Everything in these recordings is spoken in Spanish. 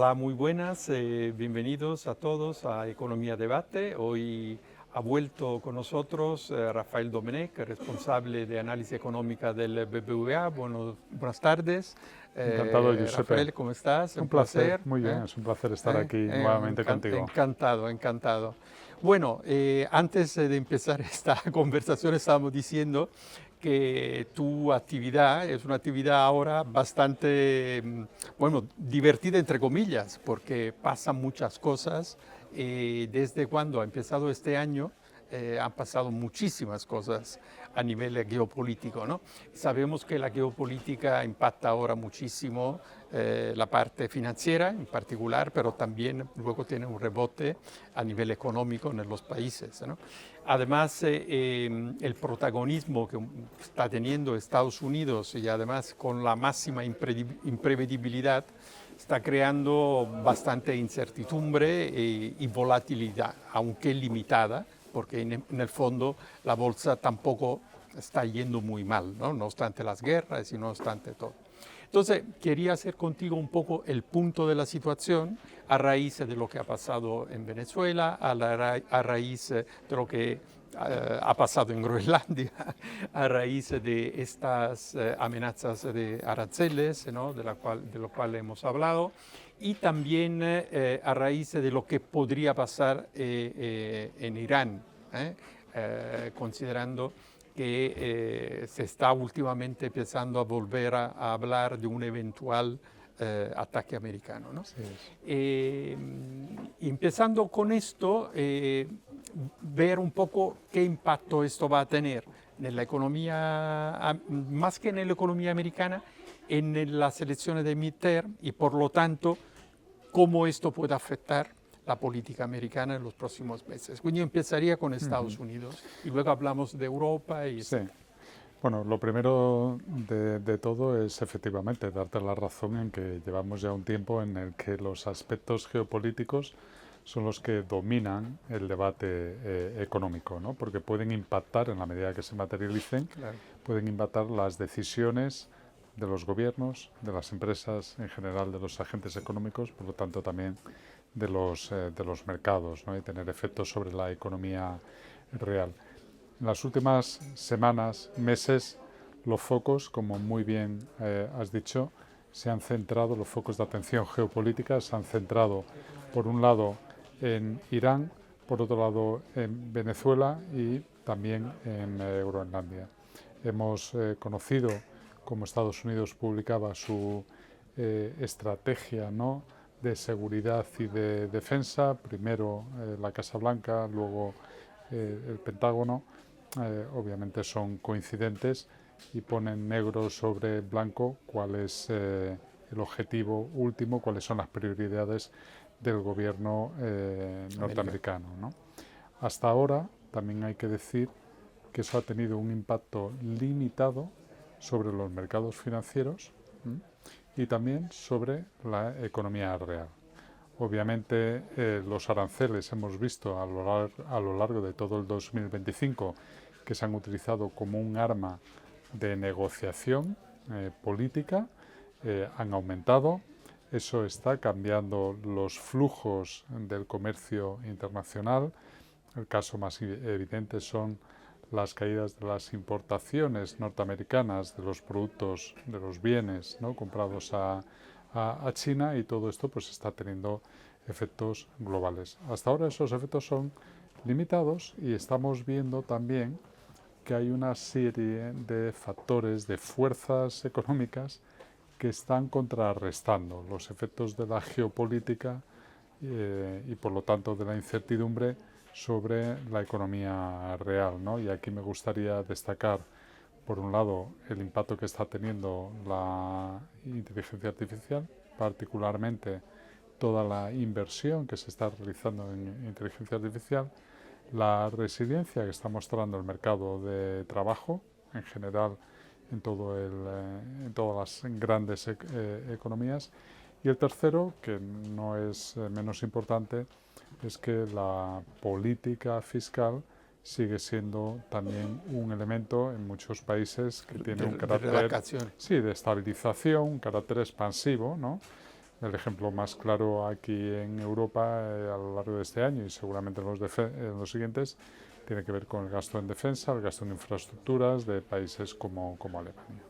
Hola, muy buenas, bienvenidos a todos a Economía Debate. Hoy ha vuelto con nosotros Rafael Domenech, responsable de análisis económica del BBVA. Buenas tardes. Encantado, Giuseppe. Rafael, ¿cómo estás? Un Un placer, placer. muy bien, es un placer estar aquí nuevamente contigo. Encantado, encantado. Bueno, antes de empezar esta conversación estábamos diciendo que tu actividad es una actividad ahora bastante, bueno, divertida entre comillas, porque pasan muchas cosas. Desde cuando ha empezado este año, han pasado muchísimas cosas a nivel geopolítico, ¿no? Sabemos que la geopolítica impacta ahora muchísimo la parte financiera en particular, pero también luego tiene un rebote a nivel económico en los países, ¿no? Además, el protagonismo que está teniendo Estados Unidos y además con la máxima imprevedibilidad está creando bastante incertidumbre y volatilidad, aunque limitada, porque en el fondo la bolsa tampoco está yendo muy mal, ¿no? No obstante las guerras y no obstante todo. Entonces, quería hacer contigo un poco el punto de la situación a raíz de lo que ha pasado en Venezuela, a raíz de lo que ha pasado en Groenlandia, a raíz de estas amenazas de aranceles, ¿no? de lo cual hemos hablado, y también a raíz de lo que podría pasar en Irán, considerando que se está últimamente empezando a volver a hablar de un eventual ataque americano, ¿no? Sí, Empezando con esto, ver un poco qué impacto esto va a tener en la economía, más que en la economía americana, en las elecciones de midterm y por lo tanto cómo esto puede afectar la política americana en los próximos meses. Yo empezaría con Estados Unidos y luego hablamos de Europa y sí. etc. Bueno, lo primero de todo es efectivamente darte la razón en que llevamos ya un tiempo en el que los aspectos geopolíticos son los que dominan el debate económico, ¿no? Porque pueden impactar, en la medida que se materialicen, Claro. pueden impactar las decisiones de los gobiernos, de las empresas, en general de los agentes económicos, por lo tanto también de los mercados, ¿no? Y tener efectos sobre la economía real. En las últimas semanas, meses, los focos, como muy bien has dicho, se han centrado, los focos de atención geopolítica se han centrado, por un lado, en Irán, por otro lado, en Venezuela y también en Groenlandia. Hemos conocido cómo Estados Unidos publicaba su estrategia, ¿no?, de seguridad y de defensa, primero la Casa Blanca, luego el Pentágono. Obviamente son coincidentes y ponen negro sobre blanco cuál es el objetivo último, cuáles son las prioridades del gobierno norteamericano, ¿no? Hasta ahora también hay que decir que eso ha tenido un impacto limitado sobre los mercados financieros y también sobre la economía real. Obviamente los aranceles hemos visto a lo largo de todo el 2025 que se han utilizado como un arma de negociación política, han aumentado. Eso está cambiando los flujos del comercio internacional. El caso más evidente son las caídas de las importaciones norteamericanas de los productos, de los bienes, ¿no?, comprados a China, y todo esto pues está teniendo efectos globales. Hasta ahora esos efectos son limitados y estamos viendo también que hay una serie de factores, de fuerzas económicas que están contrarrestando los efectos de la geopolítica y por lo tanto de la incertidumbre sobre la economía real, ¿no? Y aquí me gustaría destacar, por un lado, el impacto que está teniendo la inteligencia artificial, particularmente toda la inversión que se está realizando en inteligencia artificial, la resiliencia que está mostrando el mercado de trabajo en general en todas las grandes economías, y el tercero, que no es menos importante, es que la política fiscal sigue siendo también un elemento en muchos países que tiene un carácter relajación. sí, de estabilización, un carácter expansivo, ¿no? El ejemplo más claro aquí en Europa a lo largo de este año y seguramente en los siguientes tiene que ver con el gasto en defensa, el gasto en infraestructuras de países como Alemania.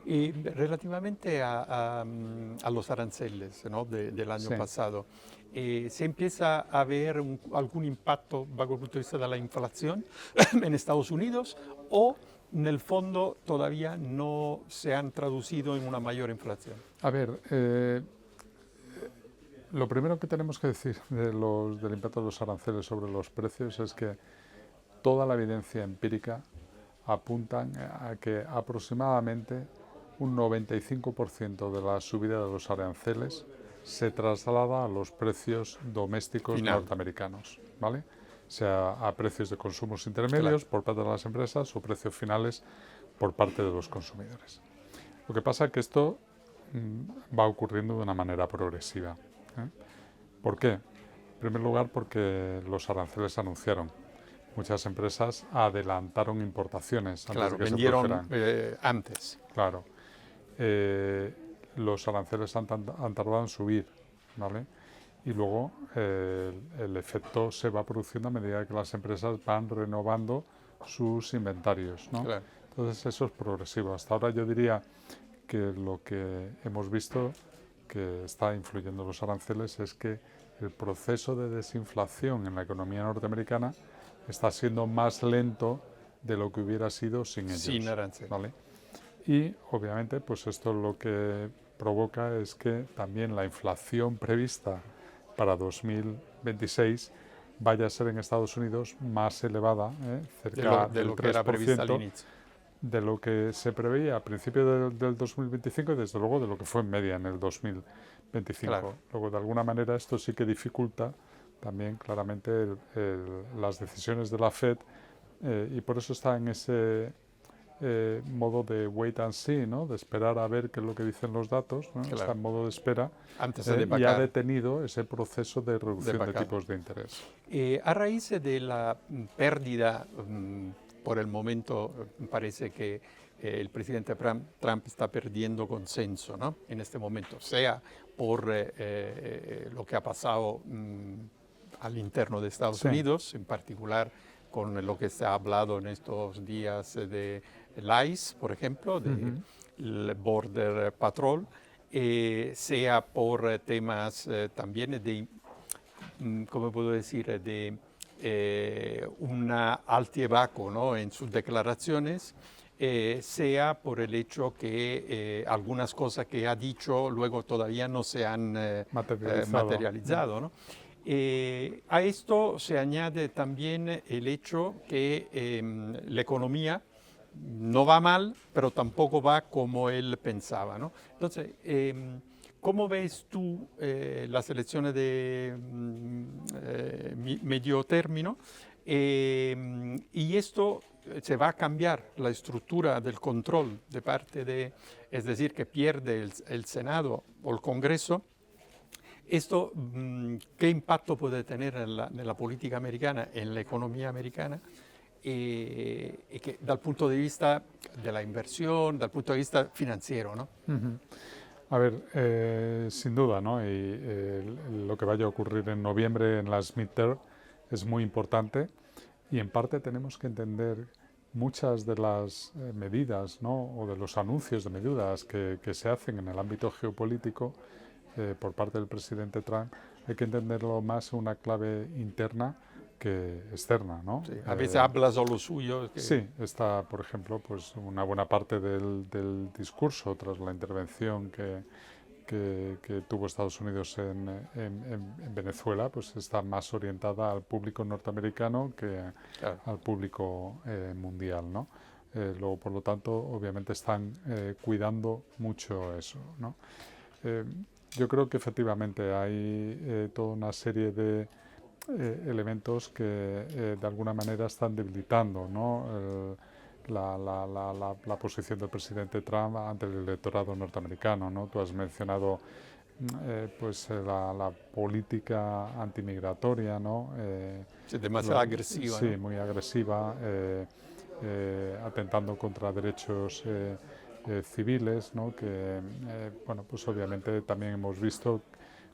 Y relativamente a los aranceles, ¿no? Del año Sí. pasado, ¿se empieza a ver algún impacto bajo el punto de vista de la inflación en Estados Unidos o en el fondo todavía no se han traducido en una mayor inflación? A ver, lo primero que tenemos que decir del impacto de los aranceles sobre los precios es que toda la evidencia empírica apunta a que aproximadamente un 95% de la subida de los aranceles se traslada a los precios domésticos Final. norteamericanos, ¿vale? Sea a precios de consumos intermedios por parte de las empresas o precios finales por parte de los consumidores. Lo que pasa es que esto va ocurriendo de una manera progresiva. ¿Eh? ¿Por qué? En primer lugar, porque los aranceles se anunciaron. Muchas empresas adelantaron importaciones antes Claro, de que se vendieron produjeran. antes. Claro. Los aranceles han tardado en subir, ¿vale? Y luego el efecto se va produciendo a medida que las empresas van renovando sus inventarios, ¿no? Claro. Entonces eso es progresivo. Hasta ahora yo diría que lo que hemos visto que está influyendo los aranceles es que el proceso de desinflación en la economía norteamericana está siendo más lento de lo que hubiera sido sin ellos. Sin aranceles. ¿Vale? Y obviamente pues esto lo que provoca es que también la inflación prevista para 2026 vaya a ser en Estados Unidos más elevada, cerca de del lo que era previsto al 3%, inicio. de lo que se preveía a principio del 2025 y desde luego de lo que fue en media en el 2025. Claro. Luego, de alguna manera, esto sí que dificulta también claramente las decisiones de la Fed y por eso está en ese modo de wait and see, ¿no? De esperar a ver qué es lo que dicen los datos, ¿no? Claro. Está en modo de espera Antes de y ha bajar. detenido ese proceso de reducción de bajar. tipos de interés. A raíz de la pérdida, por el momento parece que el presidente Trump está perdiendo consenso, ¿no? En este momento, sea por lo que ha pasado al interno de Estados Sí. Unidos, en particular con lo que se ha hablado en estos días de ICE, por ejemplo, del Border Patrol, sea por temas también de, ¿cómo puedo decir?, de un altibajo, ¿no?, en sus declaraciones, sea por el hecho que algunas cosas que ha dicho luego todavía no se han materializado, ¿no? A esto se añade también el hecho que la economía no va mal, pero tampoco va como él pensaba, ¿no? Entonces, ¿cómo ves tú las elecciones de medio término? Y esto se va a cambiar la estructura del control de parte de, es decir, que pierde el Senado o el Congreso. ¿Esto qué impacto puede tener en la política americana, en la economía americana? Y que dal punto de vista de la inversión, dal punto de vista financiero, ¿no? A ver, sin duda, ¿no? Y lo que vaya a ocurrir en noviembre en las midterm es muy importante y en parte tenemos que entender muchas de las medidas, ¿no? O de los anuncios de medidas que se hacen en el ámbito geopolítico por parte del presidente Trump, hay que entenderlo más en una clave interna que externa, ¿no? Sí, a veces habla solo suyo. Sí, está, por ejemplo, pues una buena parte del discurso tras la intervención que tuvo Estados Unidos en Venezuela, pues está más orientada al público norteamericano que Claro. al público mundial, ¿no? Luego, por lo tanto, obviamente están cuidando mucho eso, ¿no? Yo creo que efectivamente hay toda una serie de elementos que de alguna manera están debilitando, ¿no? La posición del presidente Trump ante el electorado norteamericano, ¿no? Tú has mencionado pues la política antimigratoria, ¿no? Sí, demasiado agresiva. Sí, ¿no? muy agresiva, atentando contra derechos civiles, ¿no? Que, bueno, pues obviamente también hemos visto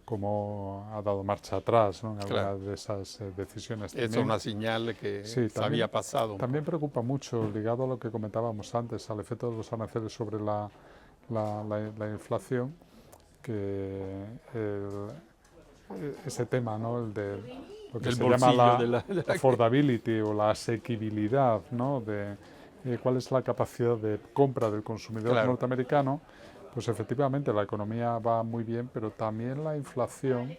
cómo ha dado marcha atrás, ¿no? En algunas de esas decisiones. Es una señal de que sí, se había pasado un también poco. preocupa mucho, ligado a lo que comentábamos antes, al efecto de los aranceles sobre la inflación, que ese tema, ¿no? El de lo que Del se llama bolsillo la affordability o la asequibilidad, ¿no? De cuál es la capacidad de compra del consumidor Claro. norteamericano. Pues efectivamente la economía va muy bien, pero también la inflación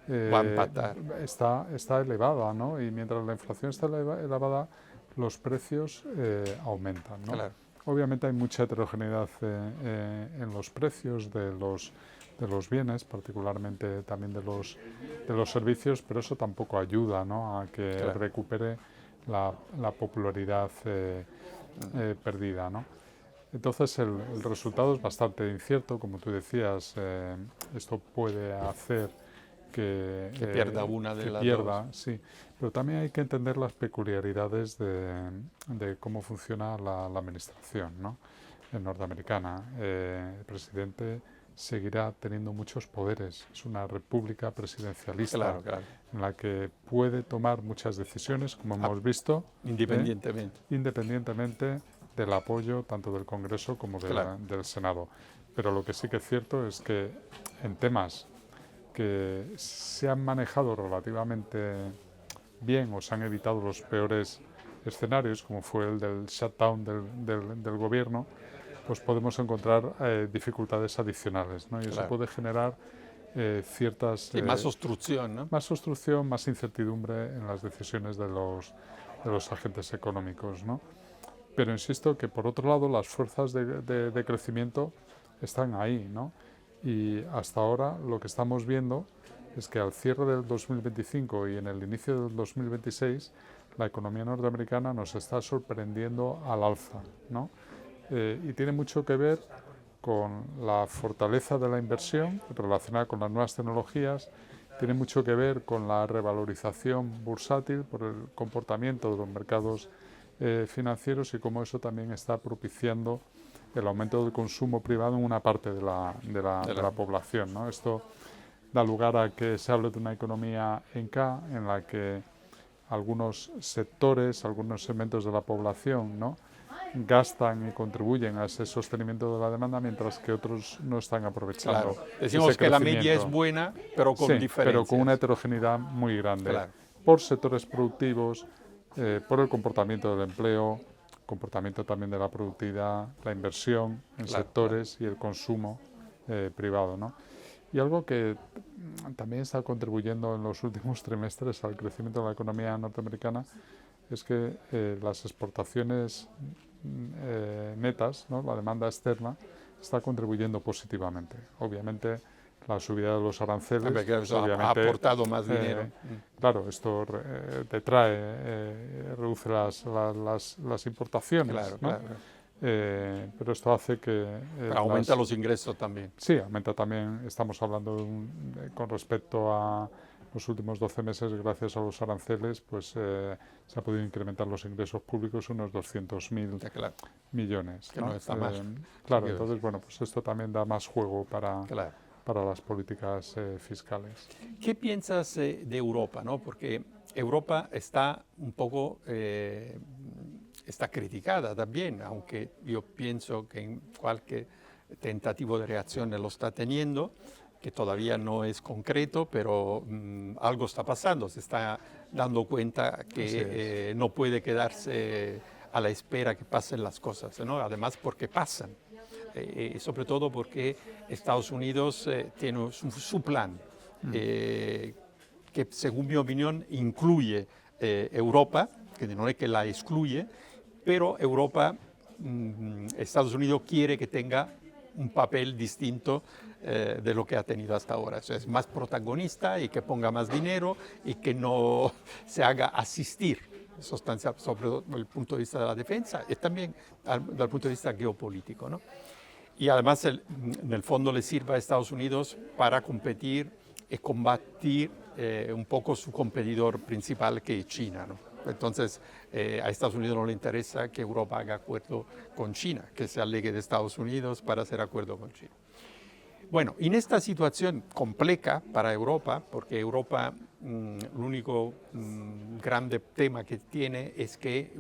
Va a empatar. está elevada, ¿no? Y mientras la inflación está elevada, los precios aumentan, ¿no? Claro. Obviamente hay mucha heterogeneidad en los precios de los bienes, particularmente también de los servicios, pero eso tampoco ayuda, ¿no? A que Claro. recupere la popularidad perdida, ¿no? Entonces el resultado es bastante incierto, como tú decías, esto puede hacer que pierda una de que las pierda, dos. sí, pero también hay que entender las peculiaridades de cómo funciona la administración, ¿no? Norteamericana. El presidente seguirá teniendo muchos poderes, es una república presidencialista Claro, claro. en la que puede tomar muchas decisiones, como hemos visto, Independientemente. independientemente del apoyo tanto del Congreso como Claro. del Senado. Pero lo que sí que es cierto es que en temas que se han manejado relativamente bien o se han evitado los peores escenarios, como fue el del shutdown del gobierno, pues podemos encontrar dificultades adicionales, ¿no? Y eso Claro. puede generar ciertas... Sí, más obstrucción, ¿no? Más obstrucción, más incertidumbre en las decisiones de los agentes económicos, ¿no? Pero insisto que por otro lado las fuerzas de crecimiento están ahí, ¿no? Y hasta ahora lo que estamos viendo es que al cierre del 2025 y en el inicio del 2026 la economía norteamericana nos está sorprendiendo al alza, ¿no? Y tiene mucho que ver con la fortaleza de la inversión relacionada con las nuevas tecnologías, tiene mucho que ver con la revalorización bursátil por el comportamiento de los mercados financieros y cómo eso también está propiciando el aumento del consumo privado en una parte de la población, ¿no? Esto da lugar a que se hable de una economía en K, en la que algunos sectores, algunos segmentos de la población, ¿no? gastan y contribuyen a ese sostenimiento de la demanda, mientras que otros no están aprovechando. Claro. Decimos que la media es buena, pero con sí, diferencias. pero con una heterogeneidad muy grande. Claro. Por sectores productivos, por el comportamiento del empleo, comportamiento también de la productividad, la inversión en sectores y el consumo privado, ¿no? Y algo que también está contribuyendo en los últimos trimestres al crecimiento de la economía norteamericana es que las exportaciones netas, ¿no? La demanda externa, está contribuyendo positivamente. Obviamente, la subida de los aranceles ha aportado más dinero. Claro, esto reduce las importaciones, Claro, ¿no? claro. Pero esto hace que... aumenta los ingresos también. Sí, aumenta también, estamos hablando con respecto a los últimos 12 meses, gracias a los aranceles, pues se ha podido incrementar los ingresos públicos unos 200.000 millones. Que no está mal. Claro, entonces, bueno, pues esto también da más juego para las políticas fiscales. ¿Qué piensas de Europa, no? Porque Europa está un poco está criticada también, aunque yo pienso que en cualquier tentativo de reacción lo está teniendo, que todavía no es concreto, pero algo está pasando, se está dando cuenta que no puede quedarse a la espera que pasen las cosas, ¿no? Además porque pasan. Sobre todo porque Estados Unidos tiene su plan, que según mi opinión incluye Europa, que no es que la excluye, pero Europa, Estados Unidos quiere que tenga un papel distinto de lo que ha tenido hasta ahora. O sea, es más protagonista y que ponga más dinero y que no se haga asistir sustancial sobre el punto de vista de la defensa y también desde el punto de vista geopolítico, ¿no? Y además, en el fondo, le sirve a Estados Unidos para competir y combatir un poco su competidor principal, que es China, ¿no? Entonces, a Estados Unidos no le interesa que Europa haga acuerdo con China, que se alegue de Estados Unidos para hacer acuerdo con China. Bueno, en esta situación compleja para Europa, porque Europa, el único grande tema que tiene es que,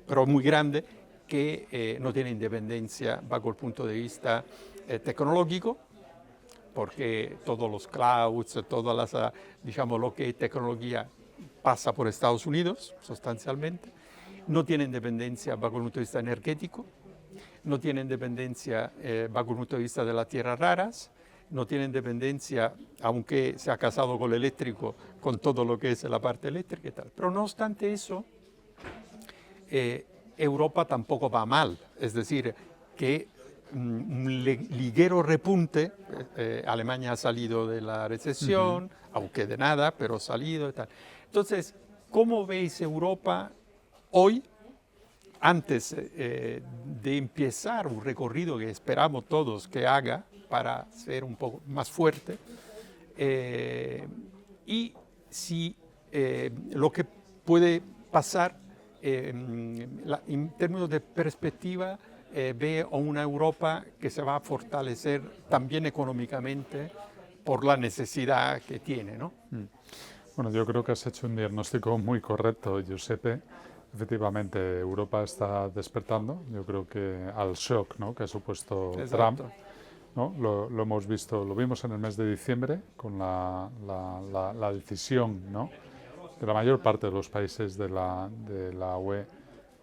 pero muy grande, que no tiene independencia bajo el punto de vista tecnológico, porque todos los clouds, todas las, digamos, lo que es tecnología pasa por Estados Unidos, sustancialmente. No tiene independencia bajo el punto de vista energético, no tiene independencia bajo el punto de vista de las tierras raras, no tiene independencia, aunque se ha casado con el eléctrico, con todo lo que es la parte eléctrica y tal. Pero no obstante eso, Europa tampoco va mal, es decir, que un ligero repunte, Alemania ha salido de la recesión, aunque de nada, pero ha salido y tal. Entonces, ¿cómo veis Europa hoy, antes de empezar un recorrido que esperamos todos que haga para ser un poco más fuerte? Y si lo que puede pasar en términos de perspectiva, ve a una Europa que se va a fortalecer también económicamente por la necesidad que tiene, ¿no? Bueno, yo creo que has hecho un diagnóstico muy correcto, Giuseppe. Efectivamente, Europa está despertando, yo creo que al shock, ¿no?, que ha supuesto Trump, ¿no? Lo hemos visto, lo vimos en el mes de diciembre con la decisión, ¿no?, de la mayor parte de los países de la UE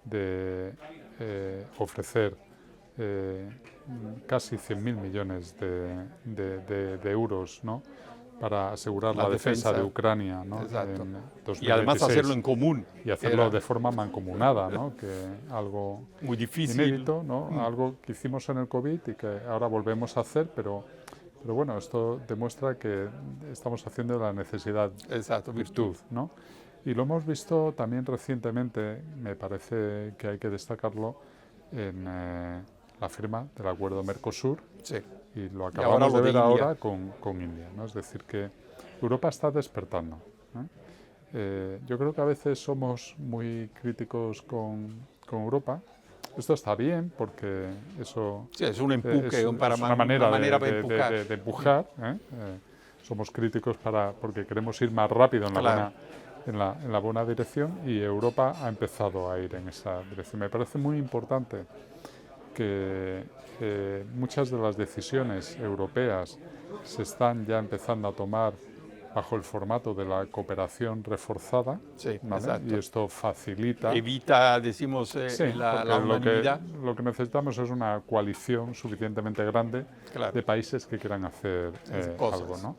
de ofrecer casi 100.000 millones de euros, ¿no?, para asegurar la defensa de Ucrania, ¿no?, en 2026. Y además hacerlo en común. Y hacerlo de forma mancomunada, ¿no?, que algo muy difícil, inédito, ¿no?, algo que hicimos en el COVID y que ahora volvemos a hacer, pero bueno, esto demuestra que estamos haciendo de la necesidad virtud, ¿no? Y lo hemos visto también recientemente, me parece que hay que destacarlo, en la firma del acuerdo Mercosur. Sí. Y lo acabamos de ver ahora con India, ¿no? Es decir, que Europa está despertando, ¿eh? Yo creo que a veces somos muy críticos con Europa. Esto está bien porque eso es un empuje, es una manera de empujar. Somos críticos porque queremos ir más rápido en la buena dirección, y Europa ha empezado a ir en esa dirección. Me parece muy importante que muchas de las decisiones europeas se están ya empezando a tomar bajo el formato de la cooperación reforzada, ¿vale? Y esto facilita... Evita, decimos, la unanimidad. Lo que necesitamos es una coalición suficientemente grande de países que quieran hacer algo, ¿no?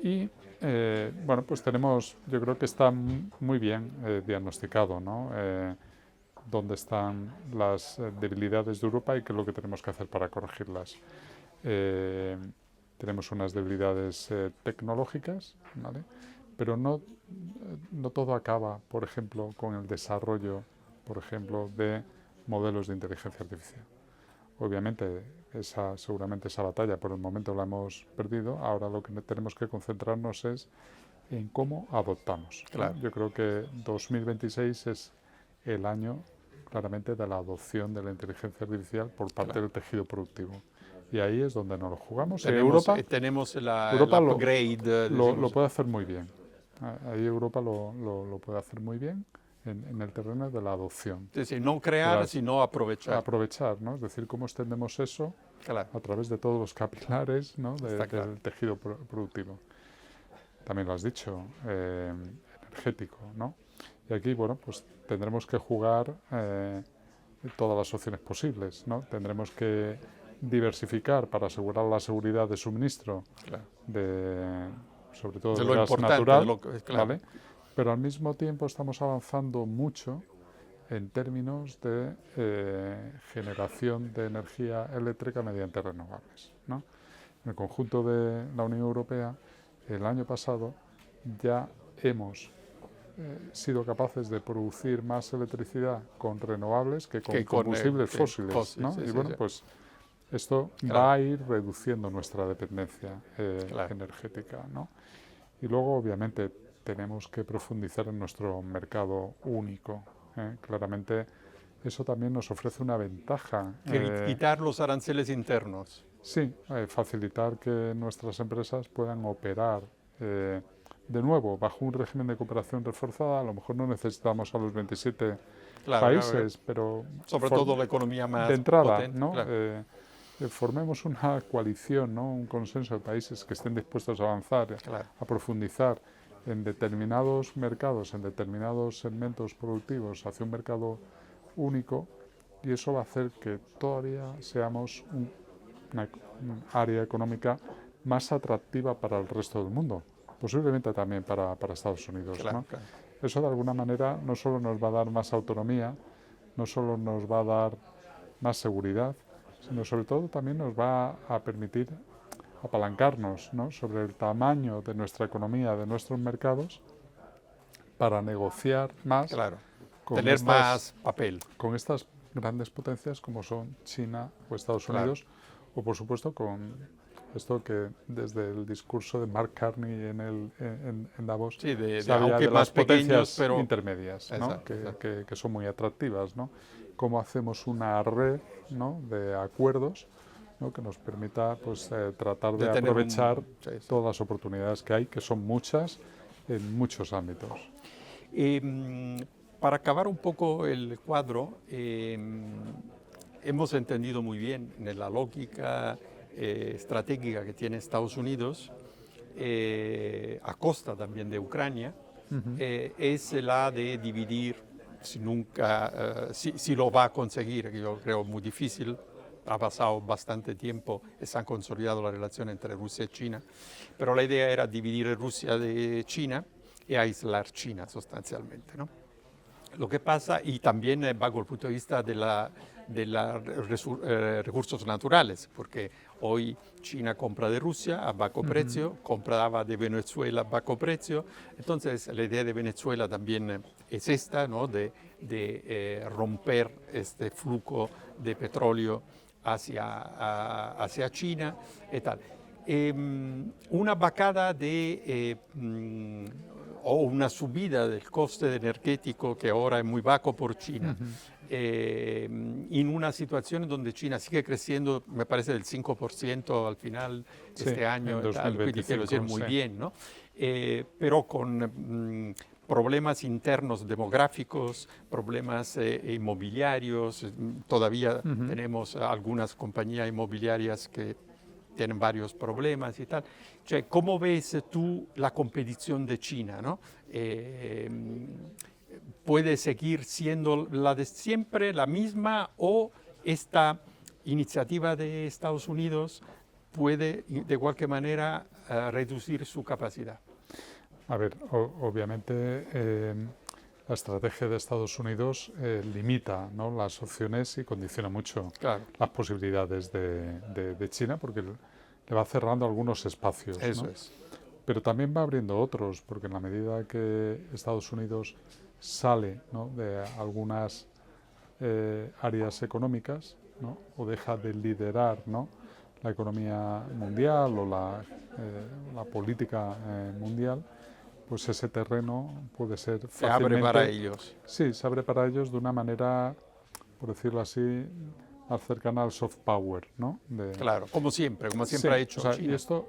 Y, bueno, pues yo creo que está muy bien diagnosticado, ¿no?, dónde están las debilidades de Europa y qué es lo que tenemos que hacer para corregirlas. Tenemos unas debilidades tecnológicas, ¿vale?, pero no todo acaba, por ejemplo, con el desarrollo, por ejemplo, de modelos de inteligencia artificial. Obviamente, seguramente esa batalla por el momento la hemos perdido. Ahora lo que tenemos que concentrarnos es en cómo adoptamos. Claro. Yo creo que 2026 es el año claramente de la adopción de la inteligencia artificial por parte del tejido productivo. Y ahí es donde nos lo jugamos. Europa upgrade, lo puede hacer muy bien. Ahí Europa lo puede hacer muy bien en el terreno de la adopción. Es decir, no crear, sino aprovechar. Aprovechar, ¿no? Es decir, cómo extendemos eso a través de todos los capilares, ¿no?, del tejido productivo. También lo has dicho, energético, ¿no? Y aquí, bueno, pues tendremos que jugar todas las opciones posibles, ¿no? Tendremos que diversificar para asegurar la seguridad de suministro, sobre todo de gas natural, ¿vale? Pero al mismo tiempo estamos avanzando mucho en términos de generación de energía eléctrica mediante renovables, ¿no? En el conjunto de la Unión Europea, el año pasado ya hemos sido capaces de producir más electricidad con renovables que con combustibles fósiles, ¿no? Y bueno, pues esto va a ir reduciendo nuestra dependencia energética, ¿no? Y luego, obviamente, tenemos que profundizar en nuestro mercado único. Claramente eso también nos ofrece una ventaja. Quitar los aranceles internos. Sí, facilitar que nuestras empresas puedan operar de nuevo bajo un régimen de cooperación reforzada. A lo mejor no necesitamos a los 27 Claro, países, pero sobre todo la economía más de entrada, potente, ¿no? claro. Formemos una coalición, ¿no? Un consenso de países que estén dispuestos a avanzar, Claro. a profundizar en determinados mercados, en determinados segmentos productivos hacia un mercado único, y eso va a hacer que todavía seamos una área económica más atractiva para el resto del mundo, posiblemente también para Estados Unidos. Claro, ¿no? claro. Eso de alguna manera no solo nos va a dar más autonomía, no solo nos va a dar más seguridad, sino sobre todo también nos va a permitir apalancarnos, ¿no? sobre el tamaño de nuestra economía, de nuestros mercados, para negociar más Claro. con Tener más papel. con estas grandes potencias como son China o Estados Claro. Unidos, o por supuesto con esto que desde el discurso de Mark Carney en Davos Sí, se habla aunque de más las potencias pequeños, pero intermedias, ¿no? Exacto, exacto. Que son muy atractivas, ¿no? Cómo hacemos una red, ¿no? de acuerdos, ¿no? que nos permita pues, tratar de tener aprovechar sí, sí. todas las oportunidades que hay, que son muchas en muchos ámbitos. Para acabar un poco el cuadro, hemos entendido muy bien la lógica estratégica que tiene Estados Unidos, a costa también de Ucrania, es la de dividir, si lo va a conseguir, que yo creo muy difícil. Ha pasado bastante tiempo y se han consolidado la relación entre Rusia y China, pero la idea era dividir Rusia de China y aislar China sustancialmente, ¿no? Lo que pasa, y también bajo el punto de vista de recursos naturales, porque hoy China compra de Rusia a bajo precio, compraba de Venezuela a bajo precio, entonces la idea de Venezuela también es esta, ¿no? de romper este flujo de petróleo hacia China y tal. Una bajada o una subida del coste energético que ahora es muy bajo por China, en una situación donde China sigue creciendo, me parece, del 5% al final Sí, este año, en y tal, quindi quiero decir 2025, muy sí. bien, ¿no? Pero con problemas internos demográficos, problemas inmobiliarios, todavía tenemos algunas compañías inmobiliarias que tienen varios problemas y tal. Cioè, ¿cómo ves tú la competición de China, ¿no? ¿Puede seguir siendo la de siempre, la misma, o esta iniciativa de Estados Unidos puede de cualquier manera reducir su capacidad? A ver, obviamente la estrategia de Estados Unidos limita, ¿no? las opciones y condiciona mucho Claro. las posibilidades de China, porque le va cerrando algunos espacios. Eso ¿no? es. Pero también va abriendo otros, porque en la medida que Estados Unidos sale, ¿no? de algunas áreas económicas, ¿no? o deja de liderar, ¿no? la economía mundial o la política mundial, pues ese terreno puede ser fácilmente... Se abre para ellos. Sí, se abre para ellos de una manera, por decirlo así, más cercana al soft power, ¿no? Claro, como siempre sí, ha hecho o sea, China. Y esto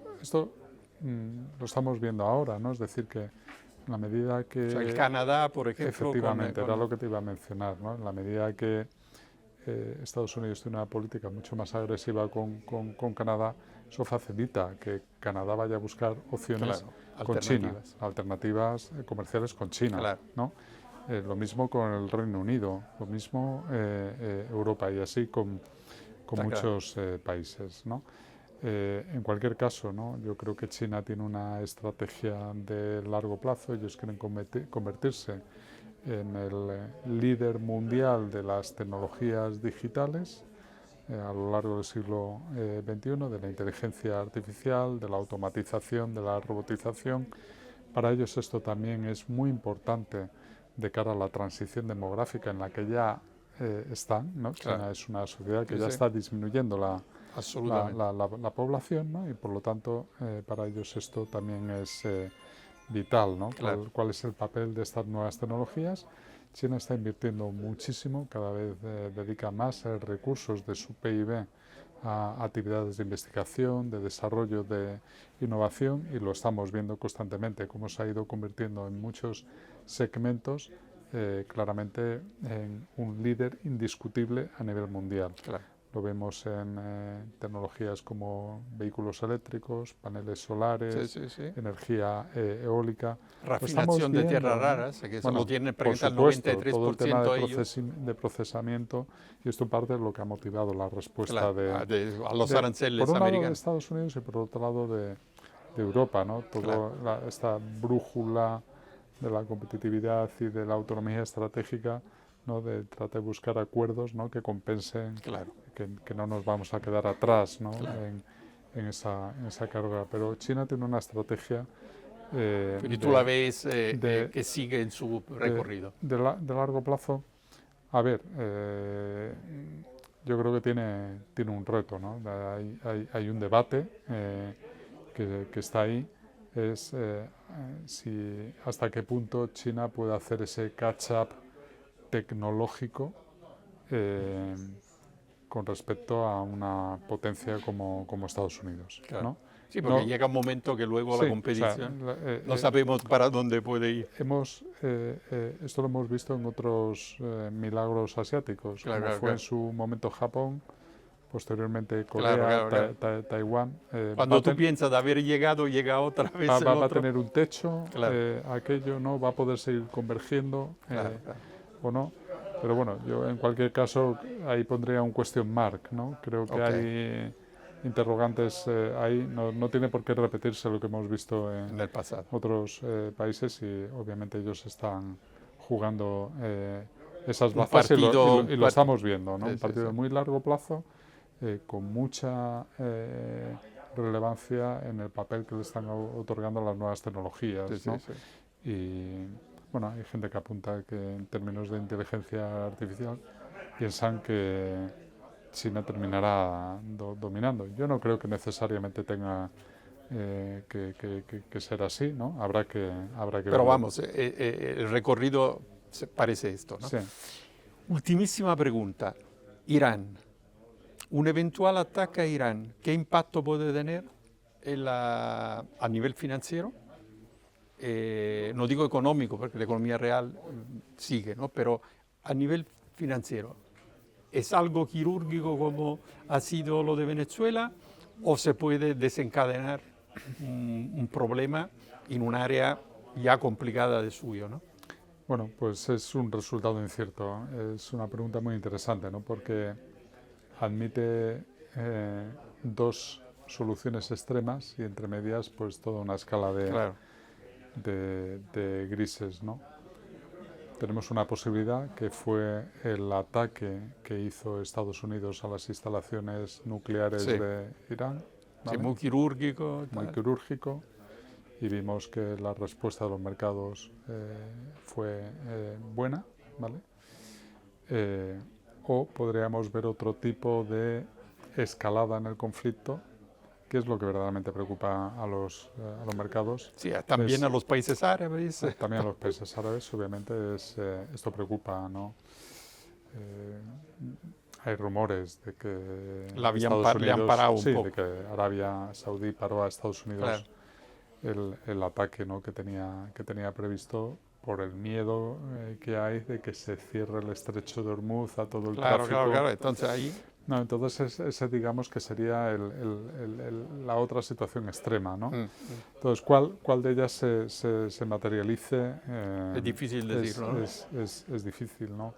lo estamos viendo ahora, ¿no? Es decir, que en la medida que... O sea, el Canadá, por ejemplo... Efectivamente, era lo que te iba a mencionar, ¿no? En la medida que Estados Unidos tiene una política mucho más agresiva con Canadá, eso facilita que Canadá vaya a buscar opciones con China, alternativas comerciales con China, claro. ¿no? Lo mismo con el Reino Unido, lo mismo Europa y así con muchos países, ¿no? En cualquier caso, ¿no? Yo creo que China tiene una estrategia de largo plazo. Ellos quieren convertirse en el líder mundial de las tecnologías digitales a lo largo del siglo XXI, de la inteligencia artificial, de la automatización, de la robotización. Para ellos esto también es muy importante de cara a la transición demográfica en la que ya están, ¿no? Claro. China es una sociedad que ya está disminuyendo la población, ¿no? Y por lo tanto para ellos esto también es vital, ¿no? Claro. ¿Cuál es el papel de estas nuevas tecnologías? China está invirtiendo muchísimo, cada vez dedica más recursos de su PIB a actividades de investigación, de desarrollo, de innovación, y lo estamos viendo constantemente, cómo se ha ido convirtiendo en muchos segmentos claramente en un líder indiscutible a nivel mundial. Claro. Lo vemos en tecnologías como vehículos eléctricos, paneles solares, Sí, sí, sí. energía eólica. Lo estamos Refinación de viendo, tierras ¿no? raras, que eso Bueno, lo tienen por presenta el supuesto, todo el tema 93% ellos. de procesamiento, y esto parte de lo que ha motivado la respuesta Claro, a los por aranceles un lado de americanos. Estados Unidos y por otro lado de Europa, ¿no? Claro, Toda esta brújula de la competitividad y de la autonomía estratégica, ¿no? De tratar de buscar acuerdos, ¿no? Que compensen, claro, que no nos vamos a quedar atrás, ¿no? claro. en esa carga. Pero China tiene una estrategia Y tú la ves de, que sigue en su recorrido. de largo plazo. A ver, yo creo que tiene un reto, ¿no? Hay un debate que está ahí, es hasta qué punto China puede hacer ese catch-up tecnológico con respecto a una potencia como Estados Unidos, Claro. ¿no? Sí, porque No, llega un momento que luego sí, la competición no eh, sabemos para dónde puede ir. esto lo hemos visto en otros milagros asiáticos, Claro, como claro, fue en claro. su momento Japón, posteriormente Claro, Corea, claro, claro. Taiwán. Cuando tú piensas de haber llegado, llega otra vez el Va a otro. tener un techo, Claro, aquello no va a poder seguir convergiendo claro, claro. o no. Pero bueno, yo en cualquier caso ahí pondría un question mark, ¿no? Creo que Ok. hay interrogantes ahí, no tiene por qué repetirse lo que hemos visto En el pasado. otros países, y obviamente ellos están jugando esas Un bazas, partido, y lo estamos viendo, ¿no? sí, Un sí, partido sí. de muy largo plazo con mucha relevancia en el papel que le están otorgando las nuevas tecnologías, Sí, sí, ¿no? sí. Y bueno, hay gente que apunta que en términos de inteligencia artificial piensan que China terminará dominando. Yo no creo que necesariamente tenga que ser así, ¿no? Habrá que Pero verlo. vamos, el recorrido parece esto, ¿no? Sí. Ultimissima pregunta. Irán. Un eventual ataque a Irán, ¿qué impacto puede tener a nivel financiero? No digo económico, porque la economía real sigue, ¿no? Pero a nivel financiero, ¿es algo quirúrgico como ha sido lo de Venezuela o se puede desencadenar un problema en un área ya complicada de suyo, ¿no? Bueno, pues es un resultado incierto. Es una pregunta muy interesante, ¿no? Porque admite dos soluciones extremas y entre medias pues toda una escala Claro, de grises, ¿no? Tenemos una posibilidad que fue el ataque que hizo Estados Unidos a las instalaciones nucleares sí, de Irán, sí, ¿vale? muy quirúrgico. Muy Tal. quirúrgico, y vimos que la respuesta de los mercados fue buena, ¿vale? O podríamos ver otro tipo de escalada en el conflicto, que es lo que verdaderamente preocupa a los mercados. Sí, también a los países árabes. También a los países árabes, obviamente, esto preocupa, ¿no? Hay rumores de que Le han parado un sí, poco. de que Arabia Saudí paró a Estados Unidos Claro. el ataque, ¿no? que tenía previsto, por el miedo que hay de que se cierre el estrecho de Hormuz a todo el Claro, tráfico. claro. Entonces ahí, No, entonces ese digamos que sería la otra situación extrema, ¿no? Entonces, ¿cuál de ellas se materialice? es difícil decirlo, ¿no? Es difícil, ¿no?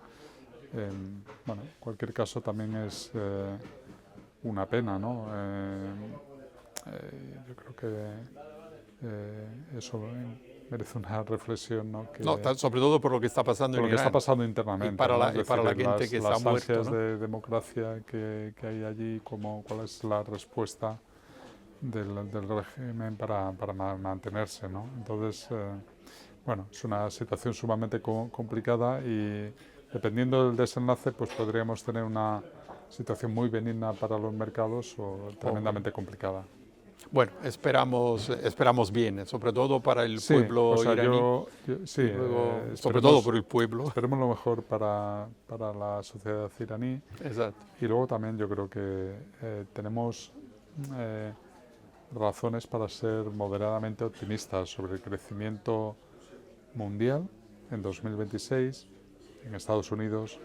Bueno, en cualquier caso también es una pena, ¿no? Yo creo que eso merece una reflexión, ¿no? No, sobre todo por lo que está pasando Por en lo que está Irán. pasando internamente, Y para ¿no? la, Es y para la decir, gente que está las muerto, ansias ¿no? de democracia que hay allí, cuál es la respuesta del régimen para mantenerse, ¿no? Entonces, bueno, es una situación sumamente complicada, y dependiendo del desenlace, pues podríamos tener una situación muy benigna para los mercados o tremendamente complicada. Bueno, esperamos bien, sobre todo para el Sí, pueblo o sea, iraní, sí, y luego, sobre todo por el pueblo. esperemos lo mejor para la sociedad iraní. Exacto. Y luego también yo creo que tenemos eh, razones para ser moderadamente optimistas sobre el crecimiento mundial en 2026, en Estados Unidos,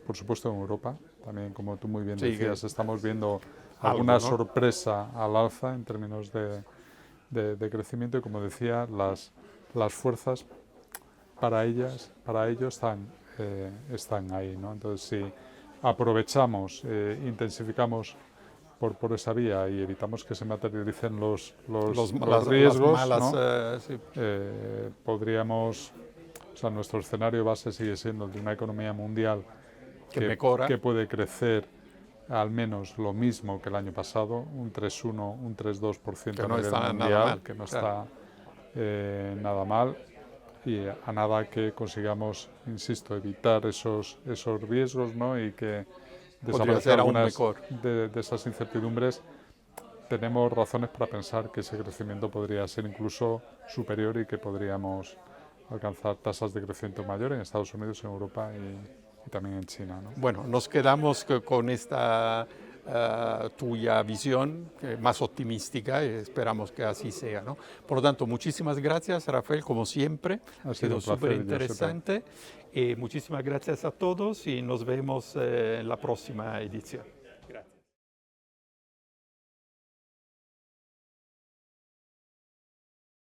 por supuesto en Europa. También, como tú muy bien Sí, decías, estamos viendo algo, alguna ¿no? sorpresa al alza en términos de crecimiento y, como decía, las fuerzas para ellos están ahí, ¿no? Entonces, si aprovechamos, intensificamos por esa vía y evitamos que se materialicen los Las riesgos, malas, ¿no? sí, Podríamos, o sea, nuestro escenario base sigue siendo el de una economía mundial que mejora. que puede crecer al menos lo mismo que el año pasado, un 3,1, un 3,2% Que a no nivel está nada mundial, mal, que no claro. está nada mal, y a nada que consigamos, insisto, evitar esos riesgos, ¿no? Y que Podría desaparezcan ser aún algunas mejor. de esas incertidumbres, tenemos razones para pensar que ese crecimiento podría ser incluso superior y que podríamos alcanzar tasas de crecimiento mayor en Estados Unidos, en Europa y también en China, ¿no? Bueno, nos quedamos con esta tuya visión más optimística y esperamos que así sea, ¿no? Por lo tanto, muchísimas gracias, Rafael, como siempre. Ha Ha sido sido un súper placer, Giuseppe. interesante. Muchísimas gracias a todos y nos vemos en la próxima edición.